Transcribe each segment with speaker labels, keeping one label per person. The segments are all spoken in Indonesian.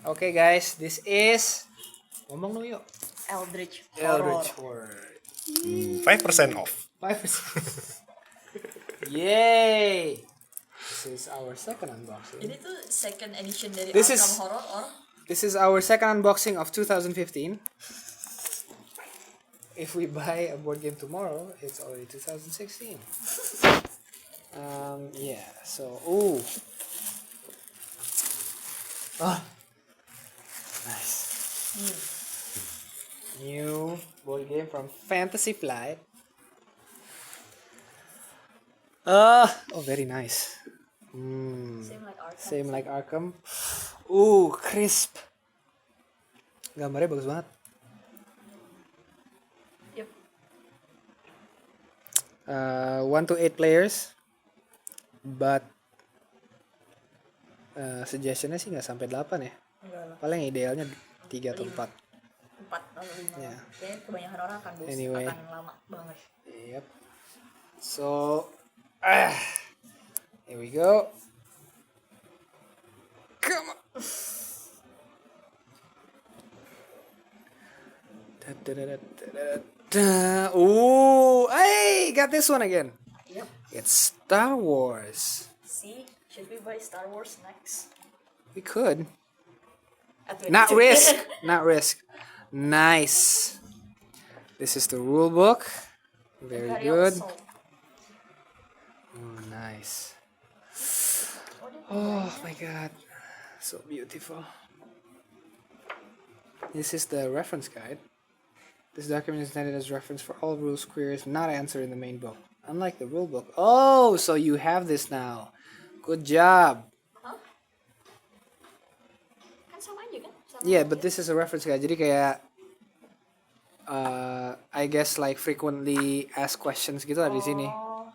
Speaker 1: Okay guys, this is ngomong dong yuk.
Speaker 2: Eldritch
Speaker 1: Horror.
Speaker 3: 5% off.
Speaker 1: 5%. Yay! This is our second unboxing.
Speaker 2: Ini tuh second edition dari
Speaker 1: This
Speaker 2: Arkham
Speaker 1: is-
Speaker 2: Horror or
Speaker 1: This is our second unboxing of 2015. If we buy a board game tomorrow, it's already 2016. Yeah, so, ooh. Oh, nice. New board game from Fantasy Flight. Oh, very nice.
Speaker 2: same like Arkham.
Speaker 1: Same like Arkham. Ooh, crisp. Gambarnya bagus banget.
Speaker 2: Yep.
Speaker 1: 1 to 8 players, but suggestionnya sih nggak sampai 8 ya.
Speaker 2: Enggak lah.
Speaker 1: Paling idealnya 3 atau 4.
Speaker 2: 4 atau 5.
Speaker 1: Yeah.
Speaker 2: Kayaknya kebanyakan orang akan bosan,
Speaker 1: Anyway.
Speaker 2: akan lama banget.
Speaker 1: Yep. So, here we go. Come on. Ooh, hey, got this one again.
Speaker 2: Yep.
Speaker 1: It's Star Wars.
Speaker 2: See, should we buy Star Wars next?
Speaker 1: We could.
Speaker 2: At
Speaker 1: Not risk. Not risk. Nice. This is the rule book. Very good. Oh, nice. Oh my god. So beautiful. This is the reference guide. This document is intended as reference for all rules queries not answered in the main book. Unlike the rule book. Oh, so you have this now. Good job.
Speaker 2: Hah? Kan sama aja kan? Sama
Speaker 1: Yeah,
Speaker 2: aja.
Speaker 1: but this is a reference guide. Jadi kayak I guess like frequently asked questions gitu lah di sini.
Speaker 2: Oh,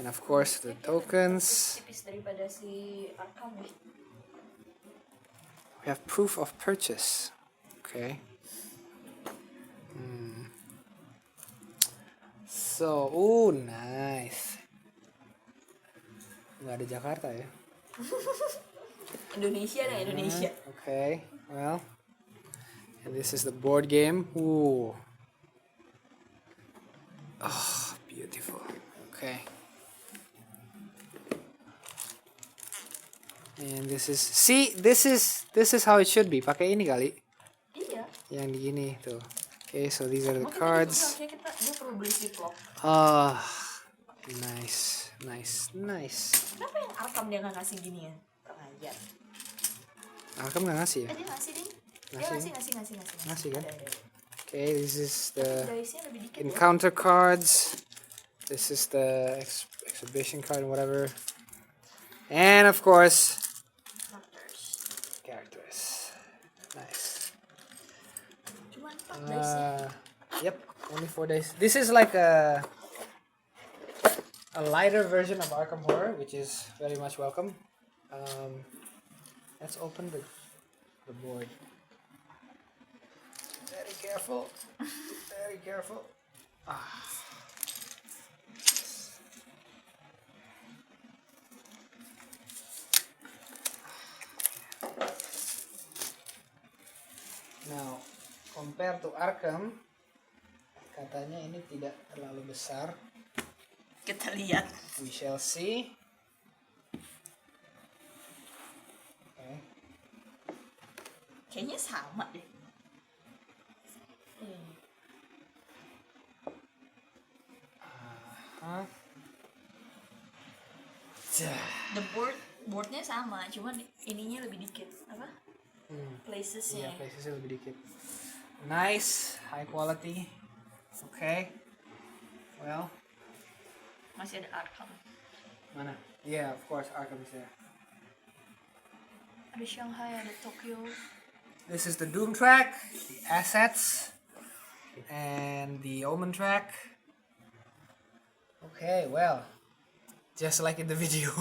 Speaker 1: And of course the tokens.
Speaker 2: tipis daripada si Arkham ya.
Speaker 1: We have proof of purchase. Okay. So, ooh, nice. Nggak ada Jakarta ya.
Speaker 2: Indonesia dah Indonesia.
Speaker 1: Okay, well. And this is the board game. Ooh. Oh, beautiful. Okay. And this is, see, this is how it should be. Pakai ini kali.
Speaker 2: Iya.
Speaker 1: Yang di gini tuh. Okay, so these are the
Speaker 2: Makanya
Speaker 1: cards.
Speaker 2: dia perlu beli ziplock.
Speaker 1: Ah, nice, nice, nice.
Speaker 2: Kenapa yang Arkham dia nggak ngasih ginian? Kurang ajar.
Speaker 1: Arkham nggak ngasih ya?
Speaker 2: Dia ngasih ding. Dia
Speaker 1: Ngasih.
Speaker 2: ngasih.
Speaker 1: Ngasih kan?
Speaker 2: Ada.
Speaker 1: Okay, this is the
Speaker 2: Guysnya lebih dikit ya.
Speaker 1: encounter cards. This is the exhibition card and whatever. And of course, characters. Nice.
Speaker 2: Cuma 4 dice ya.
Speaker 1: Yep, only 4 days. This is like a lighter version of Arkham Horror, which is very much welcome. Let's open the board. Very careful. Very careful. Now, compared to Arkham, katanya ini tidak terlalu besar.
Speaker 2: Kita lihat.
Speaker 1: We shall see. Okay.
Speaker 2: Kayaknya sama deh.
Speaker 1: Huh?
Speaker 2: The boardnya sama, cuma ininya lebih dikit. Apa? Placesnya.
Speaker 1: Yeah, placesnya lebih dikit. Nice, high quality. Okay. Well,
Speaker 2: Masih ada Arkham.
Speaker 1: mana? Yeah, of course, Arkham is there.
Speaker 2: Ada Shanghai, ada Tokyo.
Speaker 1: This is the Doom track, the assets, and the Omen track. Okay, well, just like in the video.